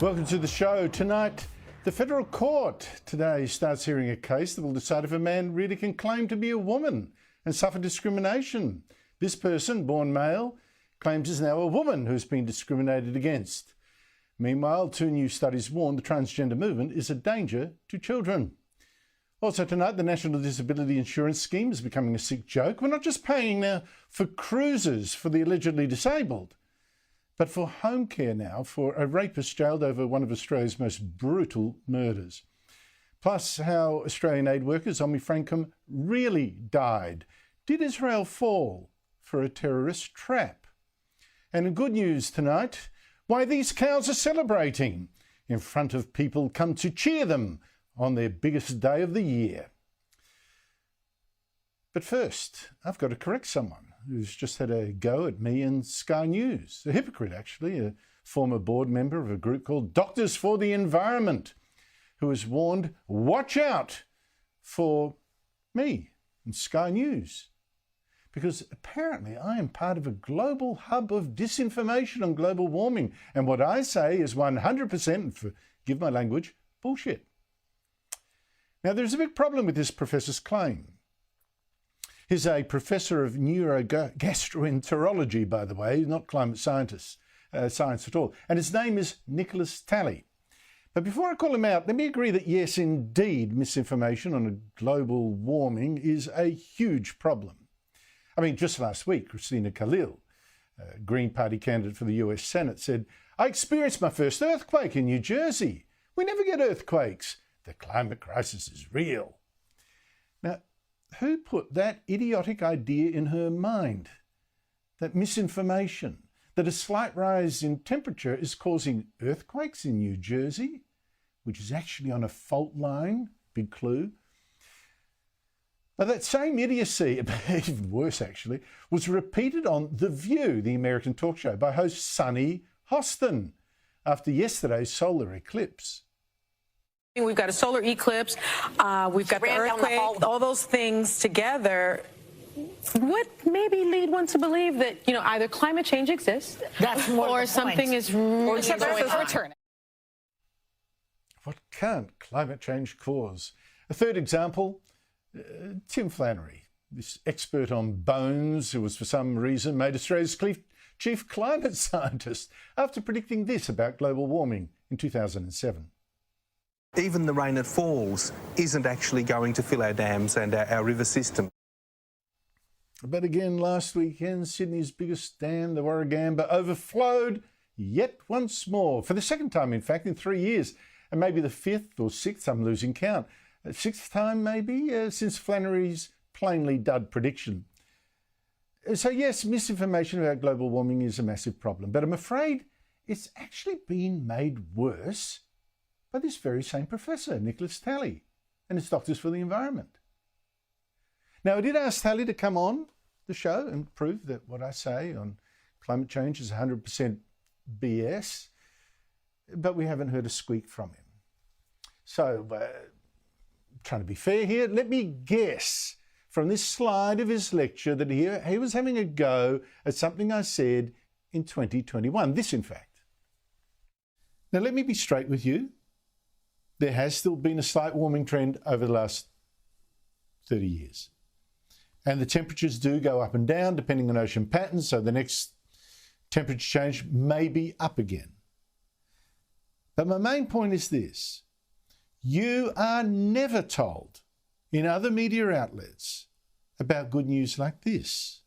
Welcome to the show. Tonight, the federal court today starts hearing a case that will decide if a man really can claim to be a woman and suffer discrimination. This person, born male, claims is now a woman who's been discriminated against. Meanwhile, 2 new studies warn the transgender movement is a danger to children. Also tonight, the National Disability Insurance Scheme is becoming a sick joke. We're not just paying now for cruises for the allegedly disabled, but for home care now for a rapist jailed over one of Australia's most brutal murders. Plus, how Australian aid workers Omi Frankum really died. Did Israel fall for a terrorist trap? And in good news tonight, why these cows are celebrating in front of people come to cheer them on their biggest day of the year. But first, I've got to correct someone who's just had a go at me and Sky News. A hypocrite, actually, a former board member of a group called Doctors for the Environment, who has warned, watch out for me and Sky News. Because apparently I am part of a global hub of disinformation on global warming. And what I say is 100%, and forgive my language, bullshit. Now, there's a big problem with this professor's claim. He's a professor of neurogastroenterology, by the way, not climate science at all. And his name is Nicholas Talley. But before I call him out, let me agree that yes, indeed, misinformation on global warming is a huge problem. I mean, just last week, Christina Khalil, a Green Party candidate for the US Senate, said, I experienced my first earthquake in New Jersey. We never get earthquakes. The climate crisis is real. Now, who put that idiotic idea in her mind? That misinformation, that a slight rise in temperature is causing earthquakes in New Jersey, which is actually on a fault line, big clue. Now, that same idiocy, even worse actually, was repeated on The View, the American talk show, by host Sunny Hostin after yesterday's solar eclipse. We've got a solar eclipse, we've got the earthquake, all those things together. What maybe lead one to believe that, either climate change exists or something is returning? What can't climate change cause? A third example, Tim Flannery, this expert on bones who was for some reason made Australia's chief climate scientist after predicting this about global warming in 2007. Even the rain that falls isn't actually going to fill our dams and our river system. But again, last weekend, Sydney's biggest dam, the Warragamba, overflowed yet once more, for the second time, in fact, in 3 years, and maybe the 5th or 6th, I'm losing count, 6th time maybe, since Flannery's plainly dud prediction. So yes, misinformation about global warming is a massive problem, but I'm afraid it's actually been made worse by this very same professor, Nicholas Talley, and his Doctors for the Environment. Now, I did ask Talley to come on the show and prove that what I say on climate change is 100% BS, but we haven't heard a squeak from him. So, trying to be fair here, let me guess from this slide of his lecture that he was having a go at something I said in 2021. This, in fact. Now, let me be straight with you. There has still been a slight warming trend over the last 30 years. And the temperatures do go up and down depending on ocean patterns, so the next temperature change may be up again. But my main point is this. You are never told in other media outlets about good news like this.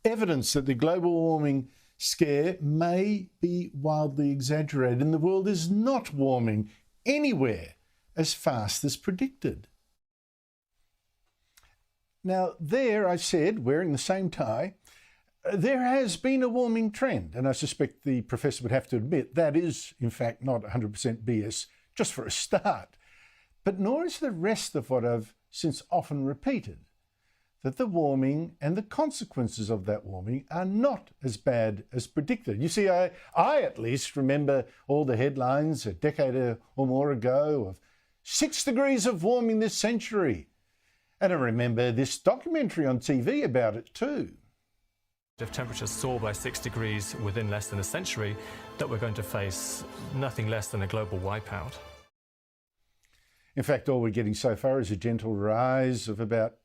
Evidence that the global warming scare may be wildly exaggerated and the world is not warming anywhere as fast as predicted. Now, there I said, wearing the same tie, there has been a warming trend, and I suspect the professor would have to admit that is, in fact, not 100% BS, just for a start. But nor is the rest of what I've since often repeated, that the warming and the consequences of that warming are not as bad as predicted. You see, I at least remember all the headlines a decade or more ago of 6 degrees of warming this century. And I remember this documentary on TV about it too. If temperatures soar by 6 degrees within less than a century, that we're going to face nothing less than a global wipeout. In fact, all we're getting so far is a gentle rise of about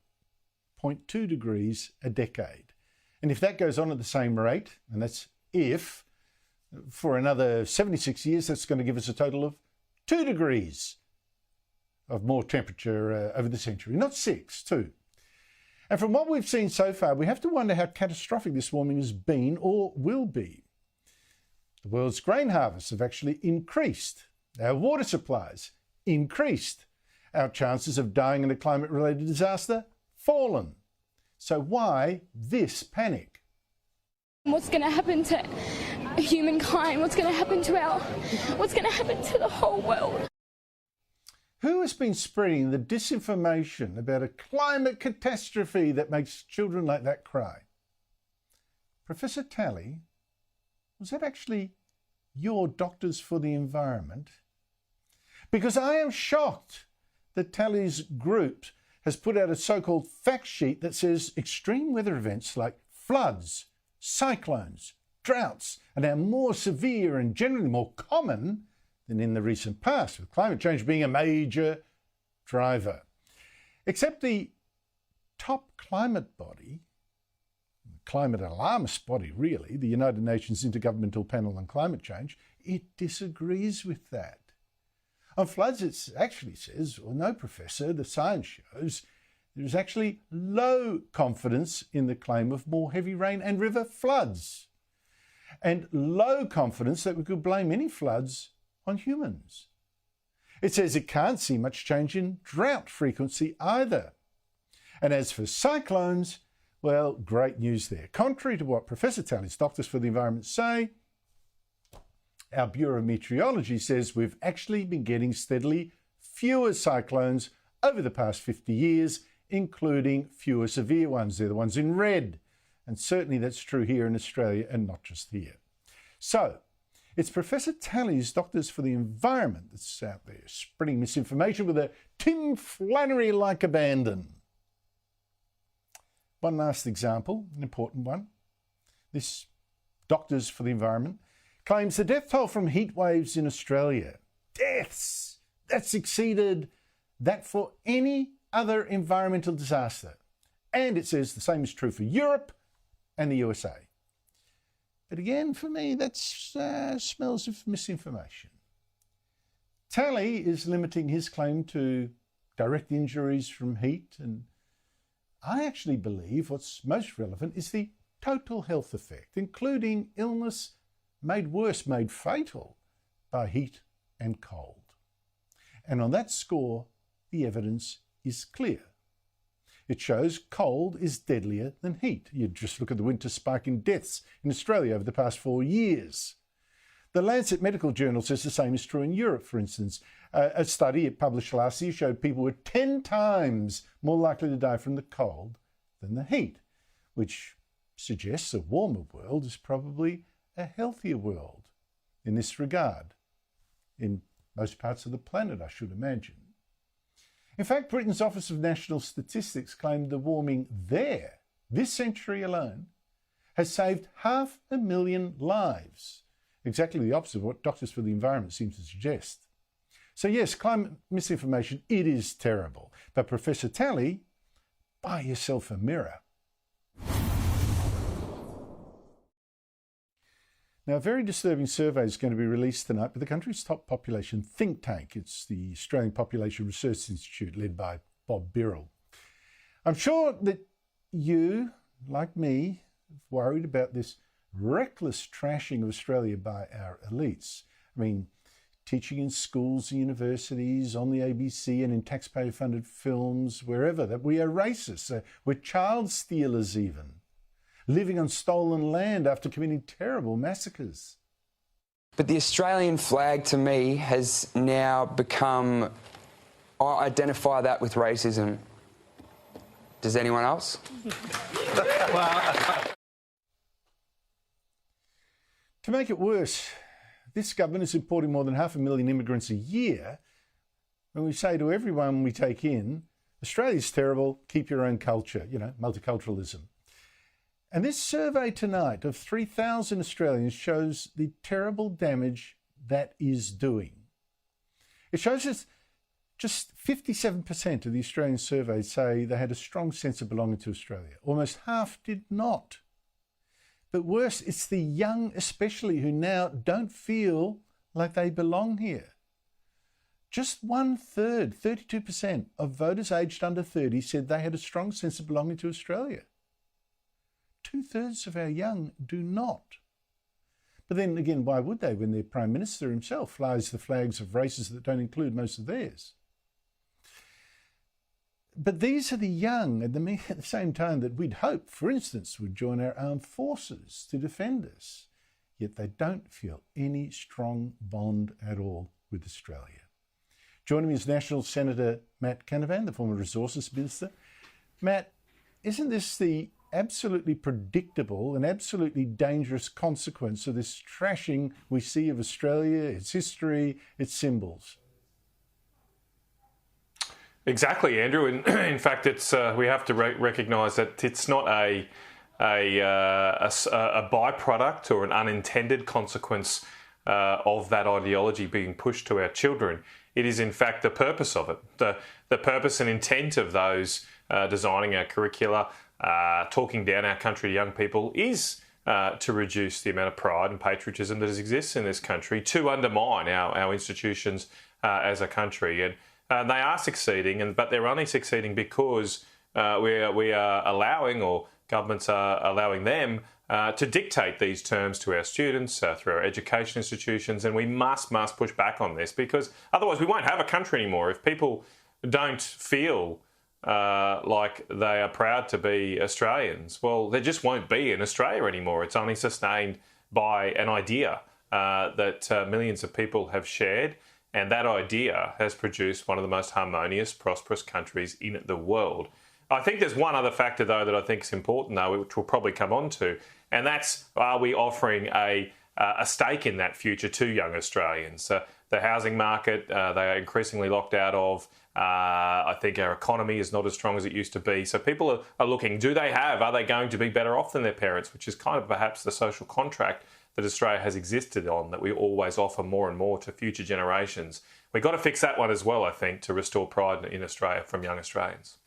0.2 degrees a decade. And if that goes on at the same rate, and that's if, for another 76 years, that's going to give us a total of 2 degrees of more temperature over the century. Not 6, 2. And from what we've seen so far, we have to wonder how catastrophic this warming has been or will be. The world's grain harvests have actually increased. Our water supplies increased. Our chances of dying in a climate-related disaster fallen. So why this panic? What's going to happen to humankind? What's going to happen to the whole world? Who has been spreading the disinformation about a climate catastrophe that makes children like that cry? Professor Talley, was that actually your Doctors for the Environment? Because I am shocked that Talley's group has put out a so-called fact sheet that says extreme weather events like floods, cyclones, droughts, and are more severe and generally more common than in the recent past, with climate change being a major driver. Except the top climate body, climate alarmist body really, the United Nations Intergovernmental Panel on Climate Change, it disagrees with that. On floods, it actually says, well, no, Professor, the science shows there is actually low confidence in the claim of more heavy rain and river floods, and low confidence that we could blame any floods on humans. It says it can't see much change in drought frequency either. And as for cyclones, well, great news there. Contrary to what Professor Talley's Doctors for the Environment say, our Bureau of Meteorology says we've actually been getting steadily fewer cyclones over the past 50 years, including fewer severe ones. They're the ones in red. And certainly that's true here in Australia and not just here. So, it's Professor Talley's Doctors for the Environment that's out there spreading misinformation with a Tim Flannery-like abandon. One last example, an important one. This Doctors for the Environment claims the death toll from heat waves in Australia, deaths, that's exceeded that for any other environmental disaster. And it says the same is true for Europe and the USA. But again, for me, that smells of misinformation. Talley is limiting his claim to direct injuries from heat, and I actually believe what's most relevant is the total health effect, including illness made worse, made fatal by heat and cold. And on that score, the evidence is clear. It shows cold is deadlier than heat. You just look at the winter spike in deaths in Australia over the past 4 years. The Lancet Medical Journal says the same is true in Europe, for instance. A study it published last year showed people were 10 times more likely to die from the cold than the heat, which suggests a warmer world is probably a healthier world in this regard, in most parts of the planet, I should imagine. In fact, Britain's Office of National Statistics claimed the warming there, this century alone, has saved 500,000 lives. Exactly the opposite of what Doctors for the Environment seem to suggest. So yes, climate misinformation, it is terrible. But Professor Talley, buy yourself a mirror. Now, a very disturbing survey is going to be released tonight by the country's top population think tank. It's the Australian Population Research Institute, led by Bob Birrell. I'm sure that you, like me, have worried about this reckless trashing of Australia by our elites. I mean, teaching in schools and universities, on the ABC and in taxpayer-funded films, wherever, that we are racist, we're child stealers even, living on stolen land after committing terrible massacres. But the Australian flag, to me, has now become... I identify that with racism. Does anyone else? To make it worse, this government is importing more than 500,000 immigrants a year. When we say to everyone we take in, Australia's terrible, keep your own culture, multiculturalism. And this survey tonight of 3,000 Australians shows the terrible damage that is doing. It shows us just 57% of the Australians surveyed say they had a strong sense of belonging to Australia. Almost half did not. But worse, it's the young especially who now don't feel like they belong here. Just 1/3, 32% of voters aged under 30 said they had a strong sense of belonging to Australia. 2/3 of our young do not. But then again, why would they when their Prime Minister himself flies the flags of races that don't include most of theirs? But these are the young at the same time that we'd hope, for instance, would join our armed forces to defend us. Yet they don't feel any strong bond at all with Australia. Joining me is National Senator Matt Canavan, the former Resources Minister. Matt, isn't this the absolutely predictable and absolutely dangerous consequence of this trashing we see of Australia, its history, its symbols? Exactly, Andrew. And in fact, it's we have to recognise that it's not a byproduct or an unintended consequence of that ideology being pushed to our children. It is, in fact, the purpose of it. The purpose and intent of those designing our curricula, talking down our country to young people, is to reduce the amount of pride and patriotism that exists in this country, to undermine our institutions as a country. And they are succeeding, but they're only succeeding because we are allowing, or governments are allowing them to dictate these terms to our students through our education institutions. And we must push back on this, because otherwise we won't have a country anymore. If people don't feel like they are proud to be Australians, well, there just won't be an Australia anymore. It's only sustained by an idea that millions of people have shared. And that idea has produced one of the most harmonious, prosperous countries in the world. I think there's one other factor, though, that I think is important, though, which we'll probably come on to, and that's, are we offering a stake in that future to young Australians? The housing market, they are increasingly locked out of. I think our economy is not as strong as it used to be. So people are looking, are they going to be better off than their parents, which is kind of perhaps the social contract that Australia has existed on, that we always offer more and more to future generations. We've got to fix that one as well, I think, to restore pride in Australia from young Australians.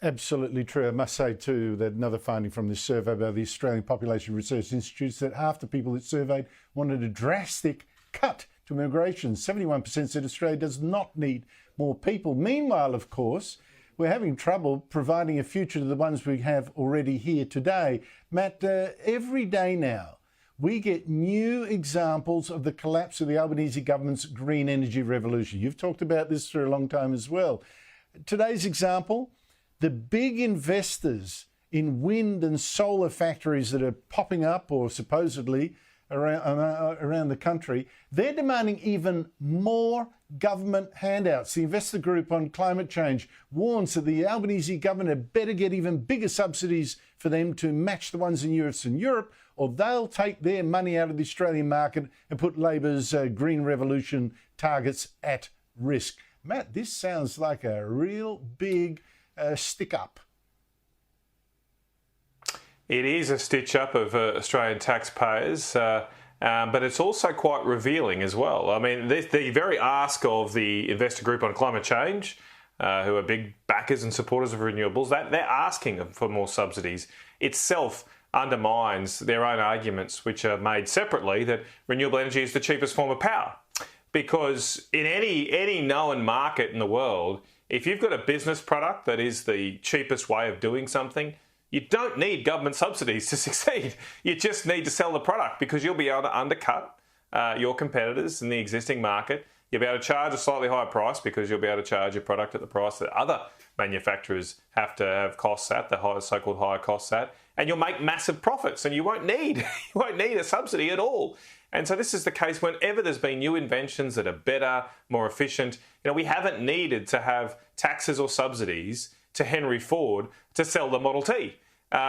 Absolutely true. I must say too that another finding from this survey by the Australian Population Research Institute is that half the people it surveyed wanted a drastic cut to immigration. 71% said Australia does not need more people. Meanwhile, of course, we're having trouble providing a future to the ones we have already here today. Matt, every day now we get new examples of the collapse of the Albanese government's green energy revolution. You've talked about this for a long time as well. Today's example, the big investors in wind and solar factories that are popping up or supposedly around the country, they're demanding even more government handouts. The investor group on climate change warns that the Albanese government had better get even bigger subsidies for them to match the ones in US and Europe, or they'll take their money out of the Australian market and put Labor's green revolution targets at risk. Matt, this sounds like a real big stick up. It is a stitch up of Australian taxpayers, but it's also quite revealing as well. I mean, the very ask of the investor group on climate change, who are big backers and supporters of renewables, that they're asking for more subsidies itself undermines their own arguments, which are made separately, that renewable energy is the cheapest form of power. Because in any known market in the world, if you've got a business product that is the cheapest way of doing something, you don't need government subsidies to succeed. You just need to sell the product, because you'll be able to undercut your competitors in the existing market. You'll be able to charge a slightly higher price because you'll be able to charge your product at the price that other manufacturers have to have costs at, the so-called higher costs at, and you'll make massive profits, and you won't need a subsidy at all. And so this is the case whenever there's been new inventions that are better, more efficient. We haven't needed to have taxes or subsidies to Henry Ford to sell the Model T.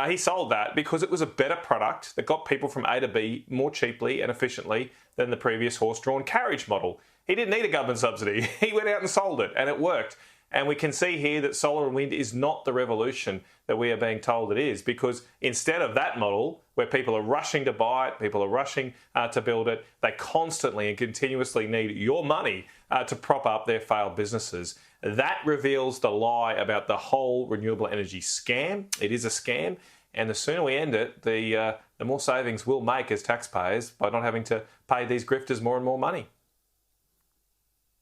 He sold that because it was a better product that got people from A to B more cheaply and efficiently than the previous horse-drawn carriage model. He didn't need a government subsidy. He went out and sold it, and it worked. And we can see here that solar and wind is not the revolution that we are being told it is, because instead of that model where people are rushing to buy it, people are rushing to build it, they constantly and continuously need your money to prop up their failed businesses. That reveals the lie about the whole renewable energy scam. It is a scam, and the sooner we end it, the more savings we'll make as taxpayers by not having to pay these grifters more and more money.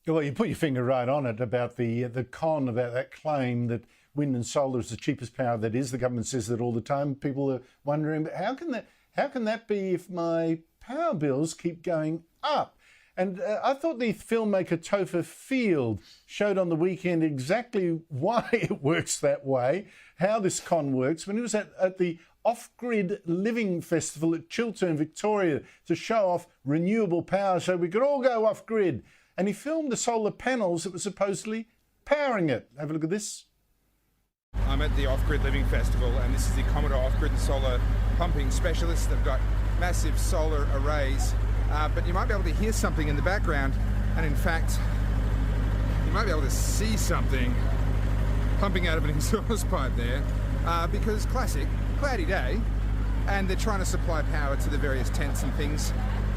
Well, you put your finger right on it about the con about that claim that wind and solar is the cheapest power that is. The government says that all the time. People are wondering, but how can that be if my power bills keep going up? And I thought the filmmaker Topher Field showed on the weekend exactly why it works that way, how this con works, when he was at the Off-Grid Living Festival at Chiltern, Victoria, to show off renewable power so we could all go off-grid. And he filmed the solar panels that were supposedly powering it. Have a look at this. I'm at the Off-Grid Living Festival, and this is the Commodore Off-Grid and Solar Pumping Specialists. They've got massive solar arrays, but you might be able to hear something in the background, and in fact, you might be able to see something pumping out of an exhaust pipe there, because classic, cloudy day, and they're trying to supply power to the various tents and things.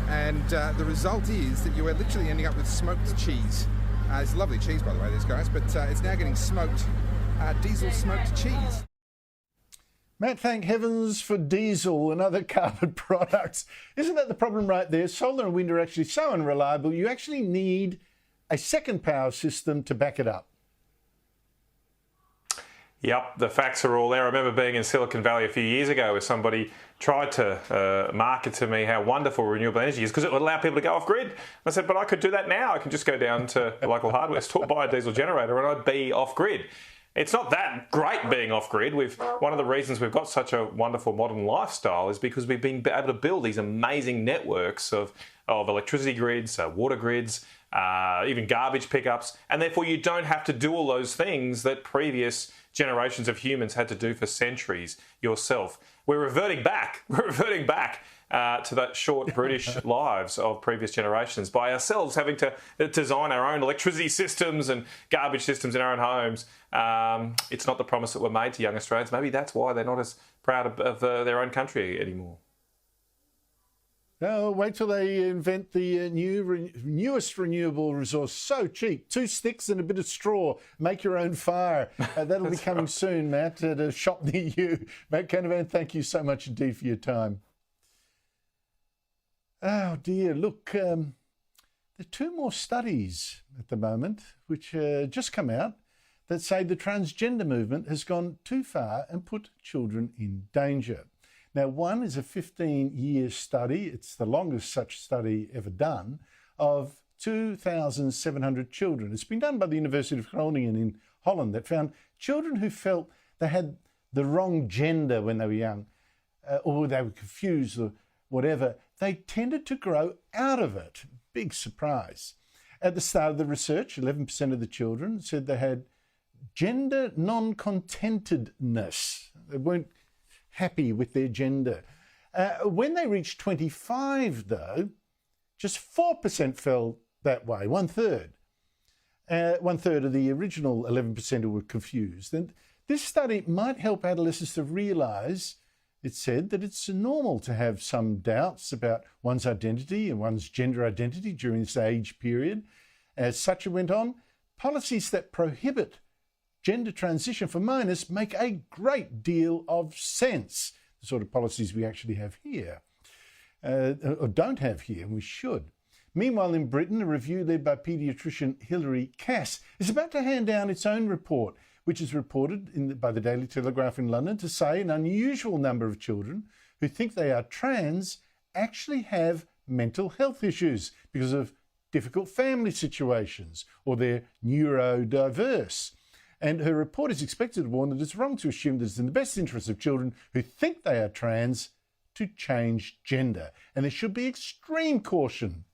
And the result is that you are literally ending up with smoked cheese. It's lovely cheese, by the way, these guys, but it's now getting smoked, diesel smoked cheese. Matt, thank heavens for diesel and other carbon products. Isn't that the problem right there? Solar and wind are actually so unreliable, you actually need a second power system to back it up. Yep, the facts are all there. I remember being in Silicon Valley a few years ago where somebody tried to market to me how wonderful renewable energy is because it would allow people to go off grid. I said, but I could do that now. I can just go down to a local hardware store, buy a diesel generator, and I'd be off grid. It's not that great being off grid. One of the reasons we've got such a wonderful modern lifestyle is because we've been able to build these amazing networks of electricity grids, water grids, even garbage pickups, and therefore you don't have to do all those things that previous generations of humans had to do for centuries yourself. We're reverting back. To that short British lives of previous generations by ourselves having to design our own electricity systems and garbage systems in our own homes. It's not the promise that we're made to young Australians. Maybe that's why they're not as proud of their own country anymore. Oh, wait till they invent the newest renewable resource. So cheap. 2 sticks and a bit of straw. Make your own fire. That'll be coming soon, Matt, at a shop near you. Matt Canavan, thank you so much indeed for your time. Oh, dear. Look, there are 2 more studies at the moment which just come out that say the transgender movement has gone too far and put children in danger. Now, one is a 15-year study, it's the longest such study ever done, of 2,700 children. It's been done by the University of Groningen in Holland that found children who felt they had the wrong gender when they were young, or they were confused or whatever, they tended to grow out of it. Big surprise. At the start of the research, 11% of the children said they had gender non-contentedness. They weren't happy with their gender. When they reached 25, though, just 4% felt that way, 1/3. 1/3 of the original 11% who were confused. And this study might help adolescents to realise, it said, that it's normal to have some doubts about one's identity and one's gender identity during this age period. As such, it went on, policies that prohibit gender transition for minors make a great deal of sense. The sort of policies we actually have here, or don't have here, and we should. Meanwhile, in Britain, a review led by paediatrician Hilary Cass is about to hand down its own report, which is reported by the Daily Telegraph in London to say an unusual number of children who think they are trans actually have mental health issues because of difficult family situations or they're neurodiverse. And her report is expected to warn that it's wrong to assume that it's in the best interest of children who think they are trans to change gender. And there should be extreme caution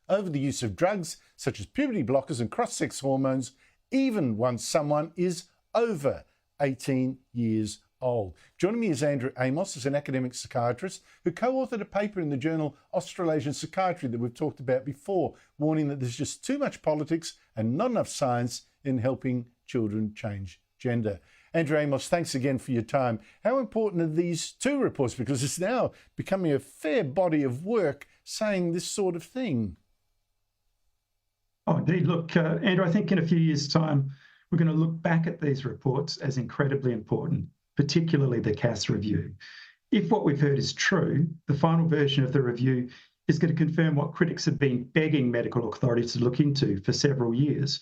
over the use of drugs such as puberty blockers and cross-sex hormones, even once someone is over 18 years old. Joining me is Andrew Amos, as an academic psychiatrist who co-authored a paper in the journal Australasian Psychiatry that we've talked about before, warning that there's just too much politics and not enough science in helping children change gender. Andrew Amos, thanks again for your time. How important are these two reports? Because it's now becoming a fair body of work saying this sort of thing. Oh, indeed. Look, Andrew, I think in a few years' time, we're going to look back at these reports as incredibly important, particularly the CAS review. If what we've heard is true, the final version of the review is going to confirm what critics have been begging medical authorities to look into for several years.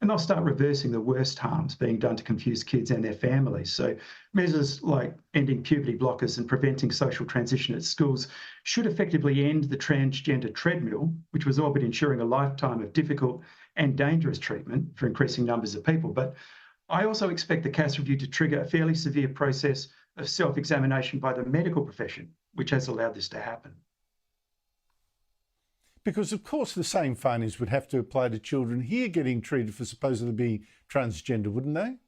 And they'll start reversing the worst harms being done to confused kids and their families. So measures like ending puberty blockers and preventing social transition at schools should effectively end the transgender treadmill, which was all but ensuring a lifetime of difficult and dangerous treatment for increasing numbers of people. But I also expect the CAS review to trigger a fairly severe process of self-examination by the medical profession, which has allowed this to happen. Because, of course, the same findings would have to apply to children here getting treated for supposedly being transgender, wouldn't they?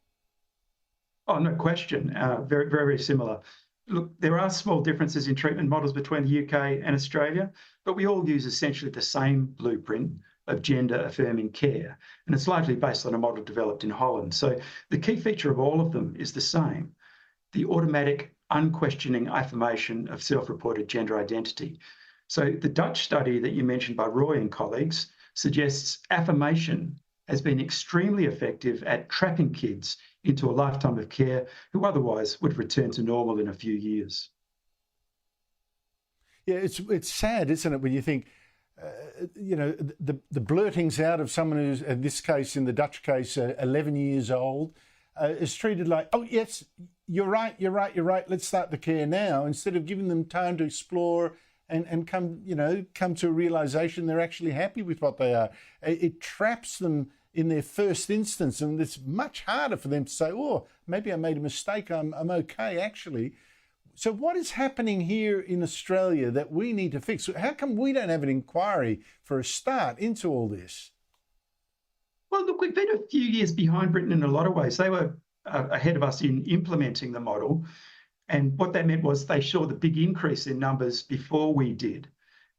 Oh, no question. Very, very similar. Look, there are small differences in treatment models between the UK and Australia, but we all use essentially the same blueprint of gender-affirming care, and it's largely based on a model developed in Holland. So the key feature of all of them is the same: the automatic, unquestioning affirmation of self-reported gender identity. So the Dutch study that you mentioned by Roy and colleagues suggests affirmation has been extremely effective at trapping kids into a lifetime of care who otherwise would return to normal in a few years. Yeah, it's sad, isn't it, when you think, you know, the blurtings out of someone who's, in this case, in the Dutch case, 11 years old, is treated like, oh, yes, you're right, let's start the care now, instead of giving them time to explore and come to a realisation they're actually happy with what they are. It traps them in their first instance, and it's much harder for them to say, oh, maybe I made a mistake, I'm okay, actually. So what is happening here in Australia that we need to fix? How come we don't have an inquiry for a start into all this? Well, look, we've been a few years behind Britain in a lot of ways. They were ahead of us in implementing the model. And what that meant was they saw the big increase in numbers before we did.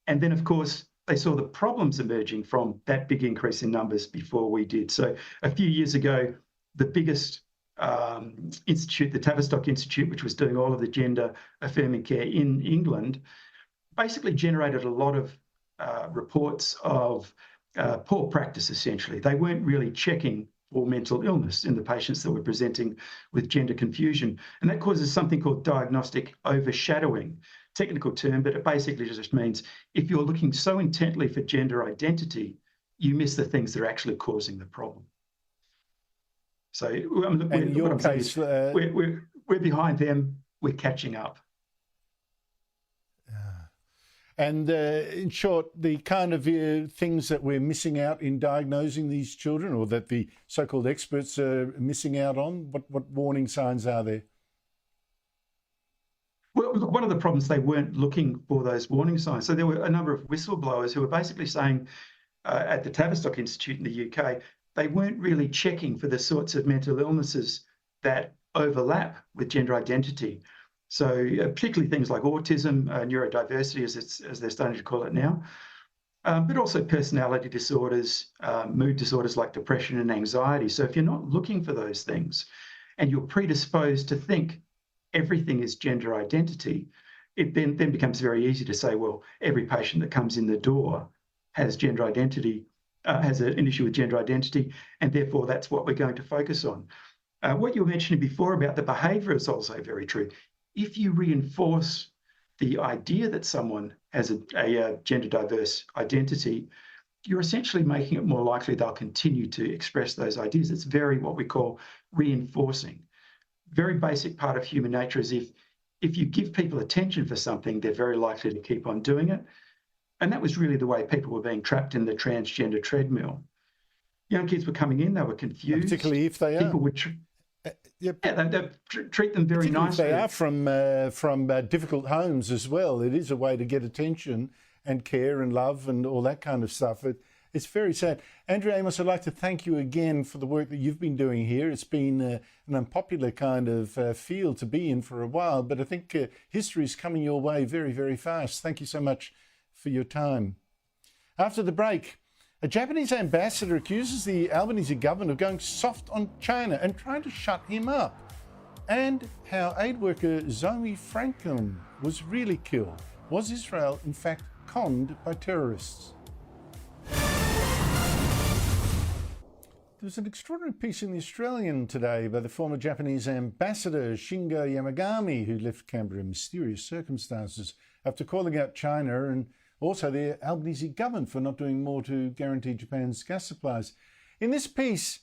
And then, of course, they saw the problems emerging from that big increase in numbers before we did. So a few years ago, the biggest institute, the Tavistock Institute, which was doing all of the gender affirming care in England, basically generated a lot of reports of poor practice, essentially. They weren't really checking or mental illness in the patients that were presenting with gender confusion. And that causes something called diagnostic overshadowing, technical term, but it basically just means if you're looking so intently for gender identity, you miss the things that are actually causing the problem. So we're behind them, we're catching up. And in short, the kind of things that we're missing out in diagnosing these children, or that the so-called experts are missing out on, what warning signs are there? Well, look, one of the problems, they weren't looking for those warning signs. So there were a number of whistleblowers who were basically saying at the Tavistock Institute in the UK, they weren't really checking for the sorts of mental illnesses that overlap with gender identity. So particularly things like autism, neurodiversity, as they're starting to call it now, but also personality disorders, mood disorders like depression and anxiety. So if you're not looking for those things and you're predisposed to think everything is gender identity, it then becomes very easy to say, well, every patient that comes in the door has gender identity, has an issue with gender identity, and therefore that's what we're going to focus on. What you were mentioning before about the behaviour is also very true. If you reinforce the idea that someone has a gender diverse identity, you're essentially making it more likely they'll continue to express those ideas. It's very what we call reinforcing. Very basic part of human nature is if you give people attention for something, they're very likely to keep on doing it. And that was really the way people were being trapped in the transgender treadmill. Young kids were coming in, they were confused. Particularly if they people are. Would they treat them very nicely. If they are from difficult homes as well. It is a way to get attention and care and love and all that kind of stuff. It's very sad. Andrew Amos, I'd like to thank you again for the work that you've been doing here. It's been an unpopular kind of field to be in for a while, but I think history is coming your way very, very fast. Thank you so much for your time. After the break, A Japanese ambassador accuses the Albanese government of going soft on China and trying to shut him up. And how aid worker Zoe Franklin was really killed. Was Israel, in fact, conned by terrorists? There was an extraordinary piece in The Australian today by the former Japanese ambassador Shingo Yamagami, who left Canberra in mysterious circumstances after calling out China and also the Albanese government for not doing more to guarantee Japan's gas supplies. In this piece,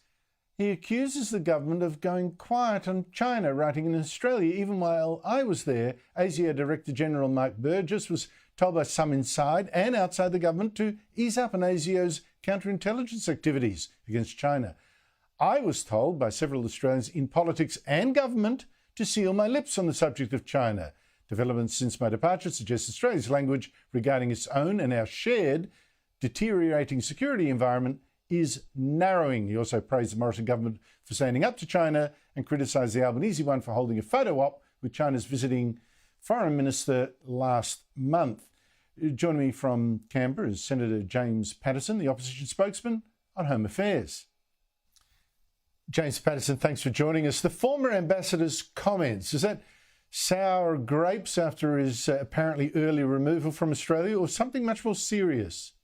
he accuses the government of going quiet on China, writing in Australia, even while I was there, ASIO Director General Mike Burgess was told by some inside and outside the government to ease up on ASIO's counterintelligence activities against China. I was told by several Australians in politics and government to seal my lips on the subject of China. Developments since my departure suggest Australia's language regarding its own and our shared deteriorating security environment is narrowing. He also praised the Morrison government for standing up to China and criticised the Albanese one for holding a photo op with China's visiting foreign minister last month. Joining me from Canberra is Senator James Paterson, the opposition spokesman on Home Affairs. James Paterson, thanks for joining us. The former ambassador's comments, is that sour grapes after his apparently early removal from Australia, or something much more serious?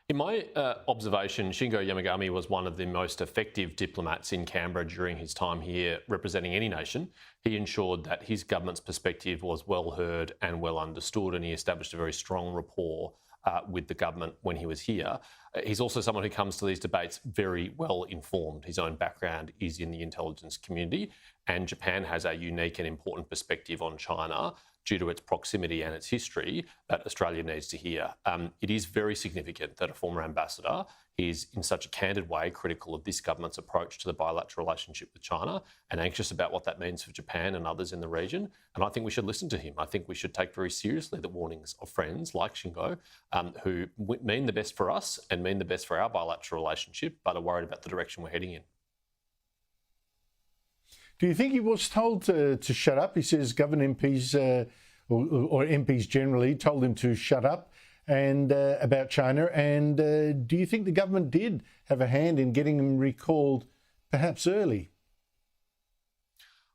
In my observation, Shingo Yamagami was one of the most effective diplomats in Canberra during his time here representing any nation. He ensured that his government's perspective was well heard and well understood, and he established a very strong rapport with the government when he was here. He's also someone who comes to these debates very well informed. His own background is in the intelligence community, and Japan has a unique and important perspective on China due to its proximity and its history that Australia needs to hear. It is very significant that a former ambassador is in such a candid way critical of this government's approach to the bilateral relationship with China and anxious about what that means for Japan and others in the region. And I think we should listen to him. I think we should take very seriously the warnings of friends like Shingo, who mean the best for us and mean the best for our bilateral relationship, but are worried about the direction we're heading in. Do you think he was told to shut up? He says government MPs or MPs generally told him to shut up and about China. And do you think the government did have a hand in getting him recalled perhaps early?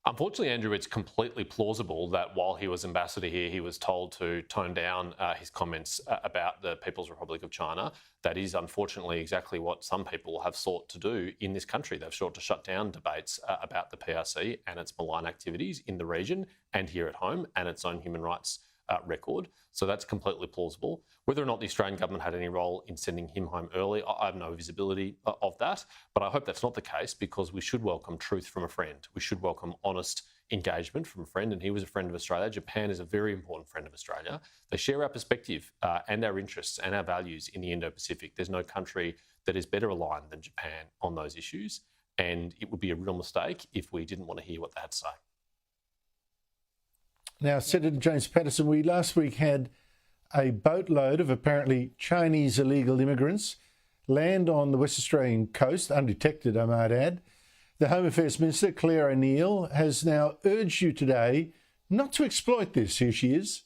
Unfortunately, Andrew, it's completely plausible that while he was ambassador here, he was told to tone down his comments about the People's Republic of China. That is unfortunately exactly what some people have sought to do in this country. They've sought to shut down debates about the PRC and its malign activities in the region and here at home and its own human rights record. So that's completely plausible. Whether or not the Australian government had any role in sending him home early, I have no visibility of that. But I hope that's not the case, because we should welcome truth from a friend. We should welcome honest engagement from a friend, and he was a friend of Australia. Japan is a very important friend of Australia. They share our perspective and our interests and our values in the Indo-Pacific. There's no country that is better aligned than Japan on those issues, and it would be a real mistake if we didn't want to hear what they had to say. Now, Senator James Paterson, we last week had a boatload of apparently Chinese illegal immigrants land on the West Australian coast, undetected, I might add. The Home Affairs Minister, Claire O'Neill, has now urged you today not to exploit this. Here she is.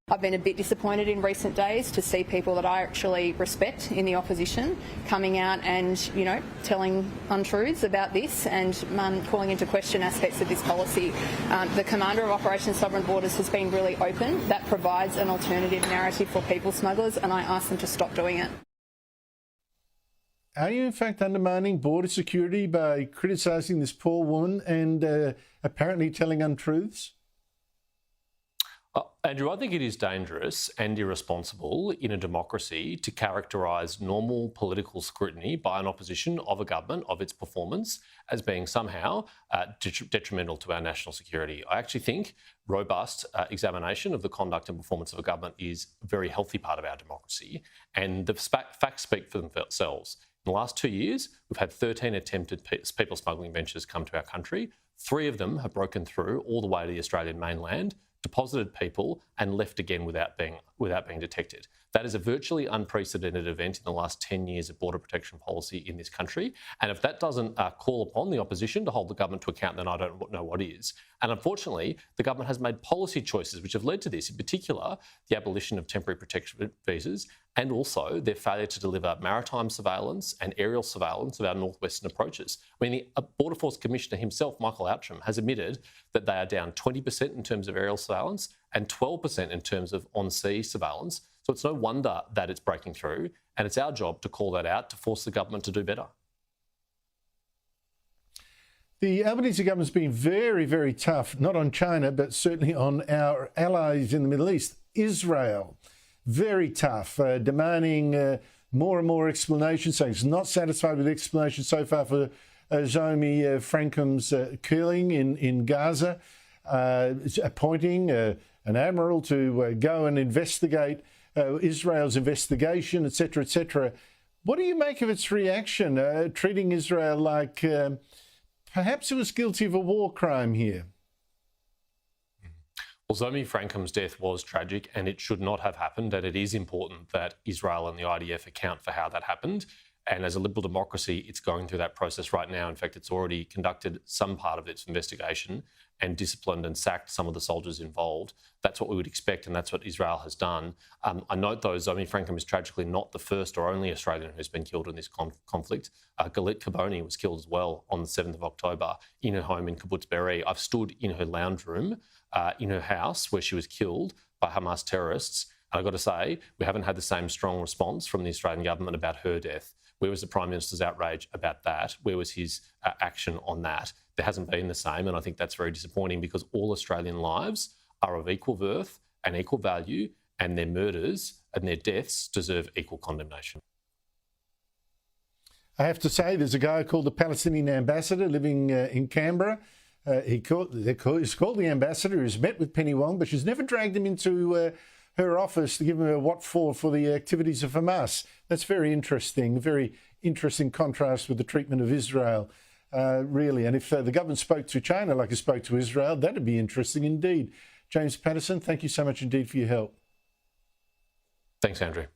I've been a bit disappointed in recent days to see people that I actually respect in the opposition coming out and, telling untruths about this and calling into question aspects of this policy. The Commander of Operation Sovereign Borders has been really open. That provides an alternative narrative for people smugglers, and I ask them to stop doing it. Are you in fact undermining border security by criticising this poor woman and apparently telling untruths? Andrew, I think it is dangerous and irresponsible in a democracy to characterise normal political scrutiny by an opposition of a government, of its performance, as being somehow detrimental to our national security. I actually think robust examination of the conduct and performance of a government is a very healthy part of our democracy, and the facts speak for themselves. In the last 2 years, we've had 13 attempted people smuggling ventures come to our country. 3 of them have broken through all the way to the Australian mainland, deposited people and left again without being detected. That is a virtually unprecedented event in the last 10 years of border protection policy in this country. And if that doesn't call upon the opposition to hold the government to account, then I don't know what is. And unfortunately, the government has made policy choices which have led to this, in particular, the abolition of temporary protection visas and also their failure to deliver maritime surveillance and aerial surveillance of our northwestern approaches. I mean, the Border Force Commissioner himself, Michael Outram, has admitted that they are down 20% in terms of aerial surveillance and 12% in terms of on-sea surveillance. So it's no wonder that it's breaking through, and it's our job to call that out, to force the government to do better. The Albanese government's been very, very tough, not on China, but certainly on our allies in the Middle East, Israel. Very tough, demanding more and more explanations, saying it's not satisfied with the explanation so far for Zomi Frankham's killing in Gaza, appointing an admiral to go and investigate Israel's investigation, etc., etc. What do you make of its reaction, treating Israel like perhaps it was guilty of a war crime here? Well, Zomi Frankham's death was tragic and it should not have happened, and it is important that Israel and the IDF account for how that happened. And as a liberal democracy, it's going through that process right now. In fact, it's already conducted some part of its investigation and disciplined and sacked some of the soldiers involved. That's what we would expect, and that's what Israel has done. I note, though, Zomi Frankham is tragically not the first or only Australian who's been killed in this conflict. Galit Kaboni was killed as well on the 7th of October in her home in Kibbutz Be'eri. I've stood in her lounge room in her house where she was killed by Hamas terrorists. And I've got to say, we haven't had the same strong response from the Australian government about her death. Where was the Prime Minister's outrage about that? Where was his action on that? There hasn't been the same, and I think that's very disappointing because all Australian lives are of equal worth and equal value, and their murders and their deaths deserve equal condemnation. I have to say, there's a guy called the Palestinian ambassador living in Canberra. He's called the ambassador, who's met with Penny Wong, but she's never dragged him into her office to give him a what for the activities of Hamas. That's very interesting contrast with the treatment of Israel, really. And if the government spoke to China like it spoke to Israel, that'd be interesting indeed. James Patterson, thank you so much indeed for your help. Thanks, Andrew.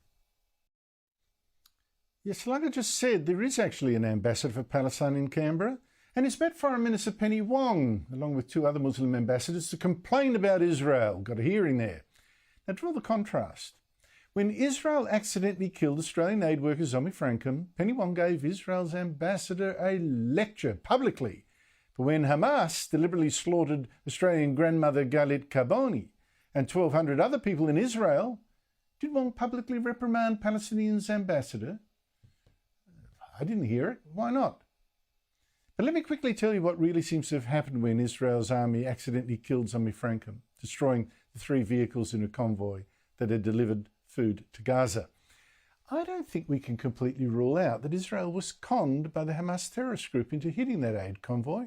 Yes, like I just said, there is actually an ambassador for Palestine in Canberra, and he's met Foreign Minister Penny Wong, along with 2 other Muslim ambassadors, to complain about Israel. Got a hearing there. Now, draw the contrast. When Israel accidentally killed Australian aid worker Zomi Frankham, Penny Wong gave Israel's ambassador a lecture publicly. But when Hamas deliberately slaughtered Australian grandmother Galit Kaboni and 1,200 other people in Israel, did Wong publicly reprimand Palestinians' ambassador? I didn't hear it. Why not? But let me quickly tell you what really seems to have happened when Israel's army accidentally killed Zomi Frankham, destroying the 3 vehicles in a convoy that had delivered food to Gaza. I don't think we can completely rule out that Israel was conned by the Hamas terrorist group into hitting that aid convoy.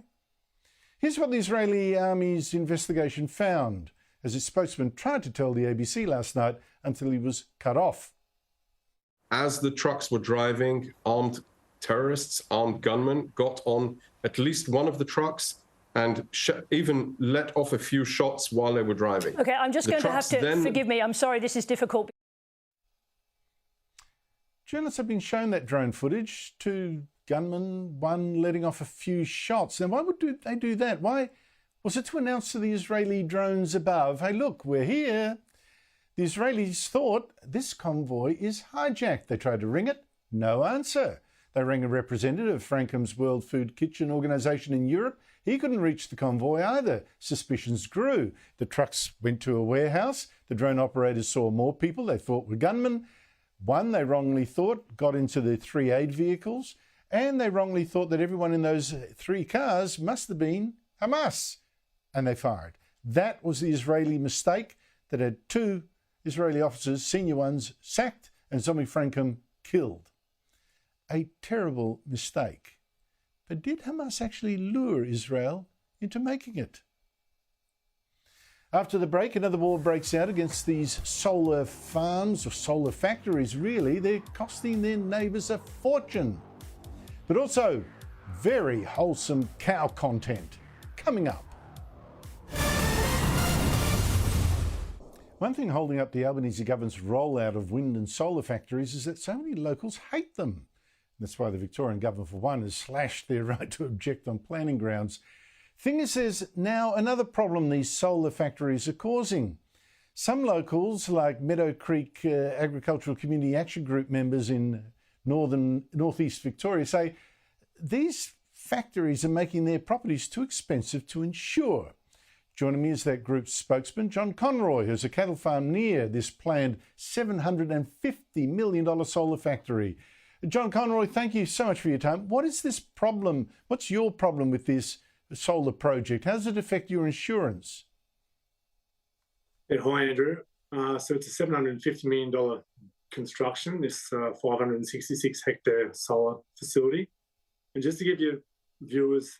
Here's what the Israeli army's investigation found, as its spokesman tried to tell the ABC last night until he was cut off. As the trucks were driving, armed terrorists, armed gunmen got on at least one of the trucks and even let off a few shots while they were driving. OK, I'm just going to have to, forgive me, I'm sorry, this is difficult. Journalists have been shown that drone footage, 2 gunmen, 1 letting off a few shots. Now, why would they do that? Why was it to announce to the Israeli drones above, hey, look, we're here? The Israelis thought this convoy is hijacked. They tried to ring it, no answer. They rang a representative of Frankham's World Food Kitchen organisation in Europe. He couldn't reach the convoy either. Suspicions grew. The trucks went to a warehouse. The drone operators saw more people they thought were gunmen. 1 they wrongly thought got into the 3 aid vehicles, and they wrongly thought that everyone in those 3 cars must have been Hamas, and they fired. That was the Israeli mistake that had 2 Israeli officers, senior ones, sacked and Zomi Frankham killed. A terrible mistake. But did Hamas actually lure Israel into making it? After the break, another war breaks out against these solar farms, or solar factories really. They're costing their neighbours a fortune. But also very wholesome cow content coming up. One thing holding up the Albanese government's rollout of wind and solar factories is that so many locals hate them. That's why the Victorian government, for one, has slashed their right to object on planning grounds. Thing is, there's now another problem these solar factories are causing. Some locals, like Meadow Creek Agricultural Community Action Group members in northeast Victoria, say these factories are making their properties too expensive to insure. Joining me is that group's spokesman, John Conroy, who's a cattle farm near this planned $750 million solar factory. John Conroy, thank you so much for your time. What is this problem? What's your problem with this solar project? How does it affect your insurance? Yeah, hi, Andrew. So it's a $750 million construction, this 566 hectare solar facility. And just to give you viewers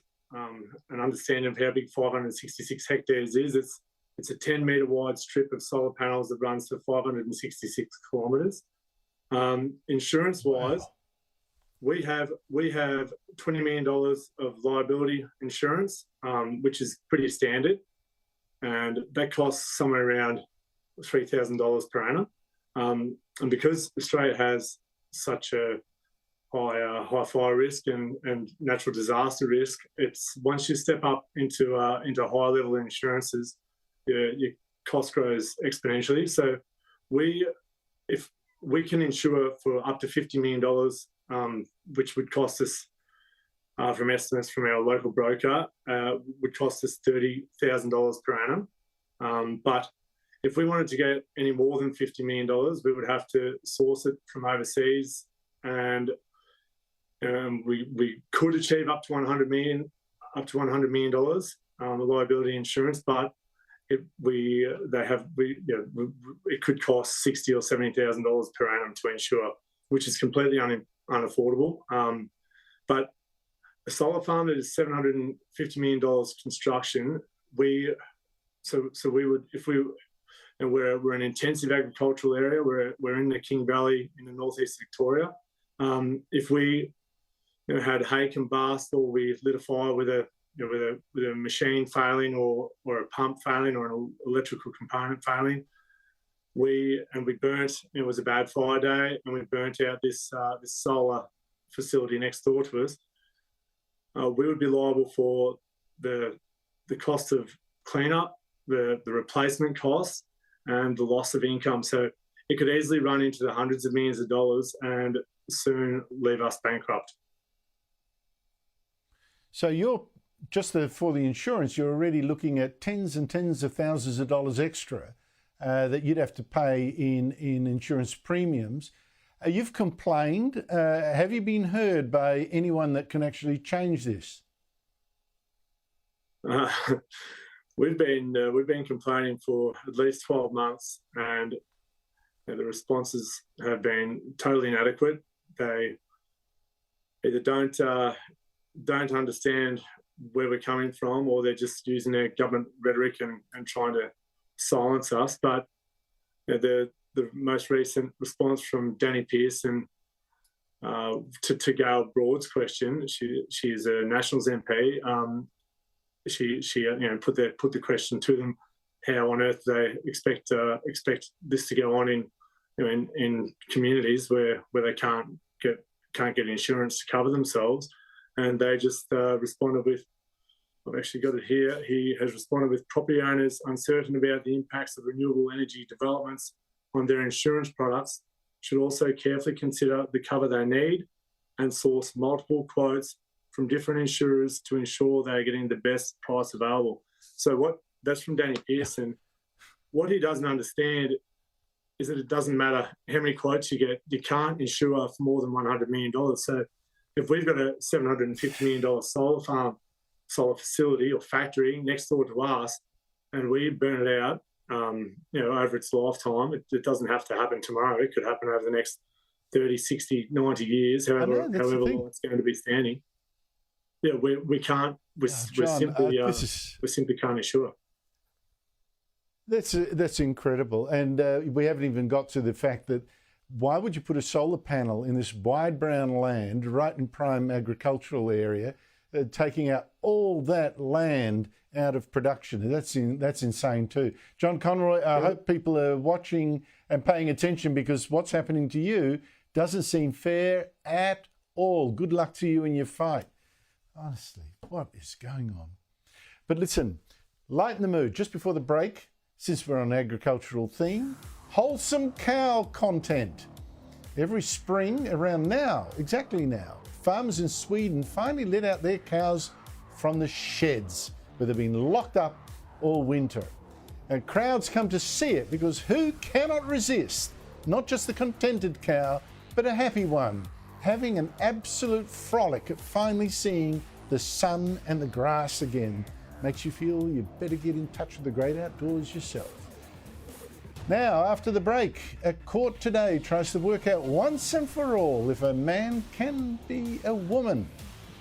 an understanding of how big 566 hectares is, it's a 10-metre wide strip of solar panels that runs for 566 kilometres. Insurance-wise, we have $20 million of liability insurance, which is pretty standard, and that costs somewhere around $3,000 per annum. And because Australia has such a high fire risk and natural disaster risk, it's once you step up into higher level insurances, your cost grows exponentially. So if we can insure for up to $50 million, which would cost us, from estimates from our local broker, would cost us $30,000 per annum. But if we wanted to get any more than $50 million, we would have to source it from overseas, and we could achieve up to $100 million liability insurance, but it could cost $60,000 or $70,000 per annum to insure, which is completely unaffordable. But a solar farm that is $750 million construction, we're an intensive agricultural area. We're in the King Valley in the northeast Victoria. If we had hay combust, or we lit a fire with a machine failing, or a pump failing, or an electrical component failing, we burnt. It was a bad fire day, and we burnt out this solar facility next door to us. We would be liable for the cost of cleanup, the replacement costs, and the loss of income. So it could easily run into the hundreds of millions of dollars and soon leave us bankrupt. So you're for the insurance, you're already looking at tens and tens of thousands of dollars extra that you'd have to pay in insurance premiums. You've complained. Have you been heard by anyone that can actually change this? We've been complaining for at least 12 months, and the responses have been totally inadequate. They either don't understand where we're coming from, or they're just using their government rhetoric and trying to silence us. But the most recent response from Danny Pearson to Gail Broad's question, she is a Nationals MP. She put the question to them: how on earth they expect this to go on in communities where they can't get insurance to cover themselves. And they just responded with, I've actually got it here. He has responded with: property owners uncertain about the impacts of renewable energy developments on their insurance products should also carefully consider the cover they need and source multiple quotes from different insurers to ensure they're getting the best price available. So that's from Danny Pearson. What he doesn't understand is that it doesn't matter how many quotes you get, you can't insure for more than $100 million. So if we've got a $750 million solar facility or factory next door to us, and we burn it out, over its lifetime, it doesn't have to happen tomorrow. It could happen over the next 30, 60, 90 years, however long it's going to be standing. Yeah, we can't. We simply can't insure. That's incredible, and we haven't even got to the fact that why would you put a solar panel in this wide brown land right in prime agricultural area? taking out all that land out of production. That's insane too. John Conroy, I hope people are watching and paying attention, because what's happening to you doesn't seem fair at all. Good luck to you in your fight. Honestly, what is going on? But listen, lighten the mood. Just before the break, since we're on agricultural theme, wholesome cow content. Every spring around now, exactly now, farmers in Sweden finally let out their cows from the sheds where they've been locked up all winter. And crowds come to see it because who cannot resist not just the contented cow, but a happy one, having an absolute frolic at finally seeing the sun and the grass again. Makes you feel you better get in touch with the great outdoors yourself. Now, after the break, a court today tries to work out once and for all if a man can be a woman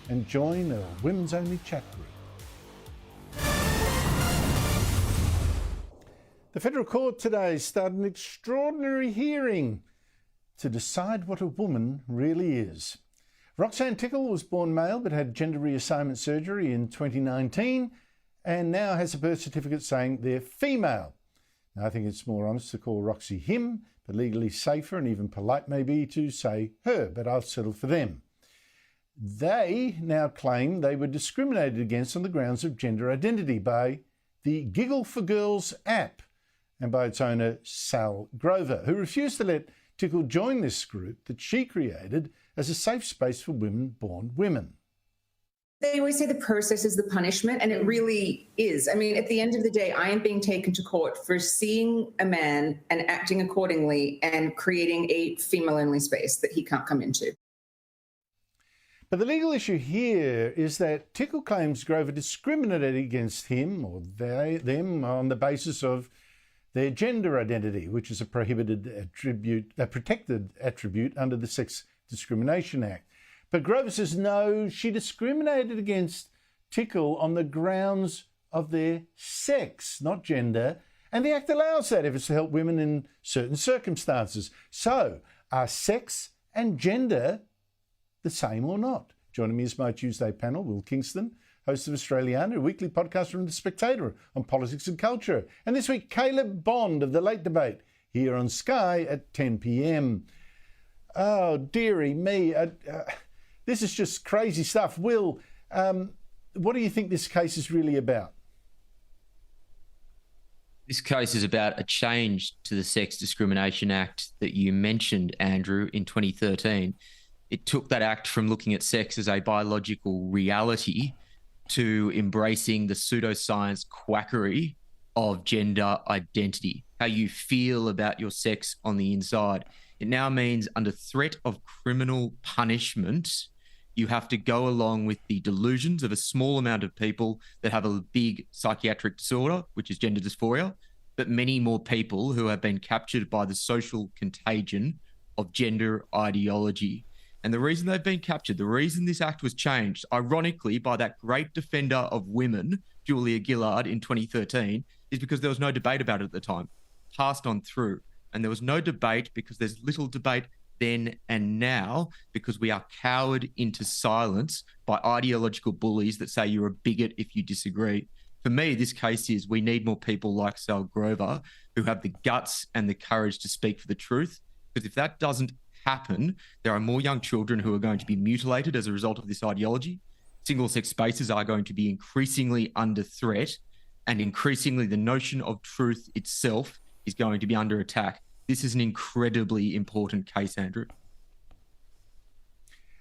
and join a women's-only chat group. The federal court today started an extraordinary hearing to decide what a woman really is. Roxanne Tickle was born male but had gender reassignment surgery in 2019 and now has a birth certificate saying they're female. Now, I think it's more honest to call Roxy him, but legally safer and even polite maybe to say her, but I'll settle for them. They now claim they were discriminated against on the grounds of gender identity by the Giggle for Girls app and by its owner, Sal Grover, who refused to let Tickle join this group that she created as a safe space for women born women. They always say the process is the punishment, and it really is. I mean, at the end of the day, I am being taken to court for seeing a man and acting accordingly and creating a female-only space that he can't come into. But the legal issue here is that Tickle claims Grover discriminated against him or them on the basis of their gender identity, which is a protected attribute under the Sex Discrimination Act. But Grover says no, she discriminated against Tickle on the grounds of their sex, not gender, and the Act allows that if it's to help women in certain circumstances. So, are sex and gender the same or not? Joining me is my Tuesday panel, Will Kingston, host of Australiana, a weekly podcast from The Spectator on politics and culture. And this week, Caleb Bond of The Late Debate, here on Sky at 10 p.m. Oh, dearie me. This is just crazy stuff. Will, what do you think this case is really about? This case is about a change to the Sex Discrimination Act that you mentioned, Andrew, in 2013. It took that act from looking at sex as a biological reality to embracing the pseudoscience quackery of gender identity, how you feel about your sex on the inside. It now means under threat of criminal punishment, you have to go along with the delusions of a small amount of people that have a big psychiatric disorder, which is gender dysphoria, but many more people who have been captured by the social contagion of gender ideology. And the reason they've been captured, the reason this act was changed, ironically, by that great defender of women, Julia Gillard, in 2013, is because there was no debate about it at the time. Passed on through. And there was no debate because there's little debate then and now because we are cowered into silence by ideological bullies that say you're a bigot if you disagree. For me, this case is we need more people like Sal Grover who have the guts and the courage to speak for the truth. Because if that doesn't happen, there are more young children who are going to be mutilated as a result of this ideology. Single-sex spaces are going to be increasingly under threat, and increasingly the notion of truth itself is going to be under attack. This is an incredibly important case, Andrew.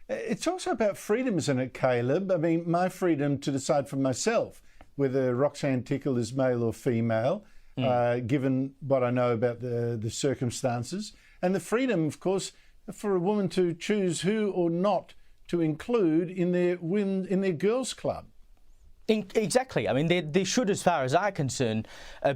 It's also about freedom, isn't it, Caleb? I mean, my freedom to decide for myself whether Roxanne Tickle is male or female, given what I know about the circumstances. And the freedom, of course, for a woman to choose who or not to include in their girls' club. Exactly. I mean, there should, as far as I'm concerned,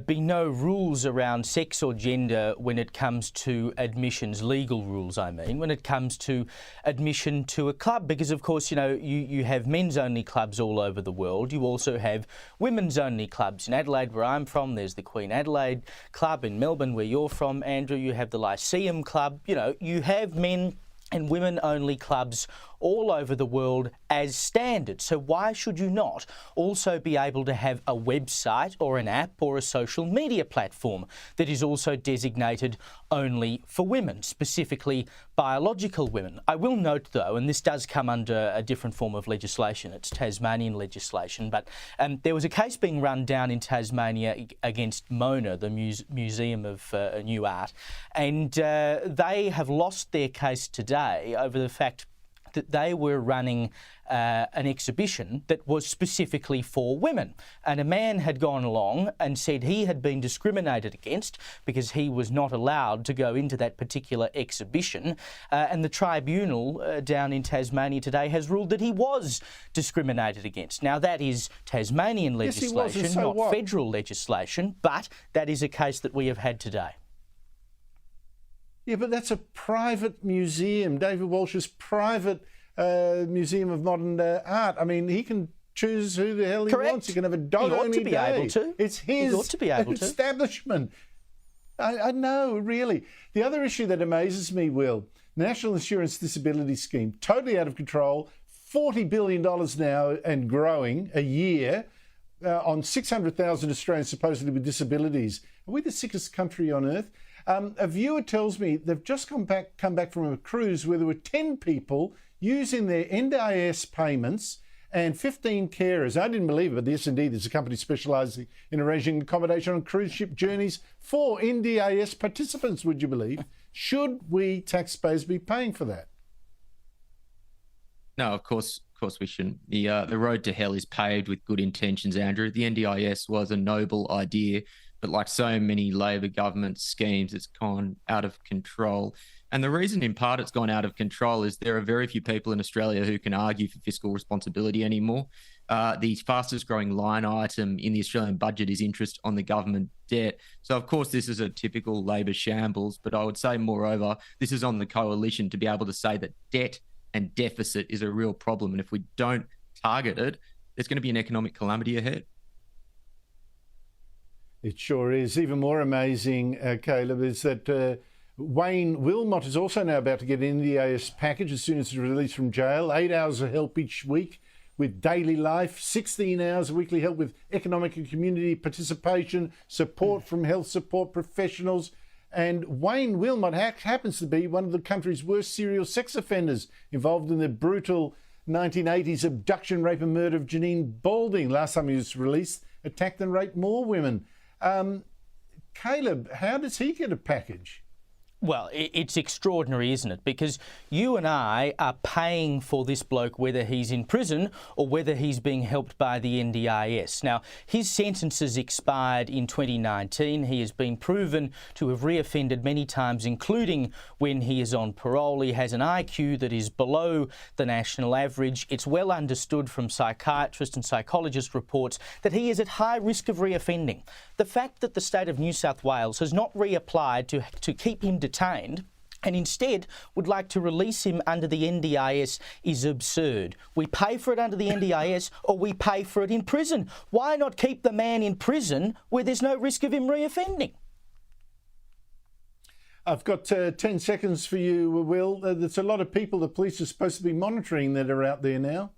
be no rules around sex or gender when it comes to admissions, legal rules, I mean, when it comes to admission to a club. Because, of course, you know, you have men's-only clubs all over the world. You also have women's-only clubs. In Adelaide, where I'm from, there's the Queen Adelaide Club. In Melbourne, where you're from, Andrew, you have the Lyceum Club. You know, you have men and women-only clubs all over the world as standard. So why should you not also be able to have a website or an app or a social media platform that is also designated only for women, specifically biological women? I will note, though, and this does come under a different form of legislation, it's Tasmanian legislation, but there was a case being run down in Tasmania against Mona, the Museum of New Art, and they have lost their case today over the fact that they were running an exhibition that was specifically for women. And a man had gone along and said he had been discriminated against because he was not allowed to go into that particular exhibition. And the tribunal down in Tasmania today has ruled that he was discriminated against. Now, that is Tasmanian legislation, yes, so not federal legislation, but that is a case that we have had today. Yeah, but that's a private museum. David Walsh's private Museum of Modern Art. I mean, he can choose who the hell he wants. He can have a dog on any day. He ought to be able to. It's his establishment. I know, really. The other issue that amazes me, Will, National Insurance Disability Scheme, totally out of control, $40 billion now and growing a year on 600,000 Australians supposedly with disabilities. Are we the sickest country on earth? A viewer tells me they've just come back from a cruise where there were 10 people using their NDIS payments and 15 carers. I didn't believe it, but the S&D, there's a company specialising in arranging accommodation on cruise ship journeys for NDIS participants, would you believe? Should we taxpayers be paying for that? No, of course we shouldn't. The road to hell is paved with good intentions, Andrew. The NDIS was a noble idea, but like so many Labor government schemes, it's gone out of control. And the reason, in part, it's gone out of control is there are very few people in Australia who can argue for fiscal responsibility anymore. The fastest growing line item in the Australian budget is interest on the government debt. So, of course, this is a typical Labor shambles, but I would say, moreover, this is on the coalition to be able to say that debt and deficit is a real problem. And if we don't target it, there's going to be an economic calamity ahead. It sure is. Even more amazing, Caleb, is that Wayne Wilmot is also now about to get an NDIS package as soon as he's released from jail. 8 hours of help each week with daily life, 16 hours of weekly help with economic and community participation, support from health support professionals. And Wayne Wilmot happens to be one of the country's worst serial sex offenders involved in the brutal 1980s abduction, rape and murder of Janine Balding. Last time he was released, attacked and raped more women. Caleb, how does he get a package? Well, it's extraordinary, isn't it? Because you and I are paying for this bloke whether he's in prison or whether he's being helped by the NDIS. Now, his sentence has expired in 2019. He has been proven to have reoffended many times, including when he is on parole. He has an IQ that is below the national average. It's well understood from psychiatrist and psychologist reports that he is at high risk of reoffending. The fact that the state of New South Wales has not reapplied to keep him detained and instead would like to release him under the NDIS is absurd. We pay for it under the NDIS or we pay for it in prison. Why not keep the man in prison where there's no risk of him reoffending? I've got 10 seconds for you, Will. There's a lot of people the police are supposed to be monitoring that are out there now.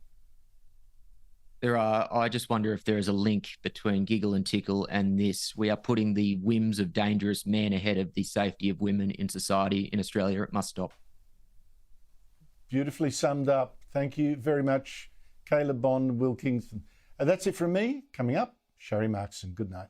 There are. I just wonder if there is a link between Giggle and Tickle and this. We are putting the whims of dangerous men ahead of the safety of women in society in Australia. It must stop. Beautifully summed up. Thank you very much, Caleb Bond, Will Kingston. That's it from me. Coming up, Sherry Markson. Good night.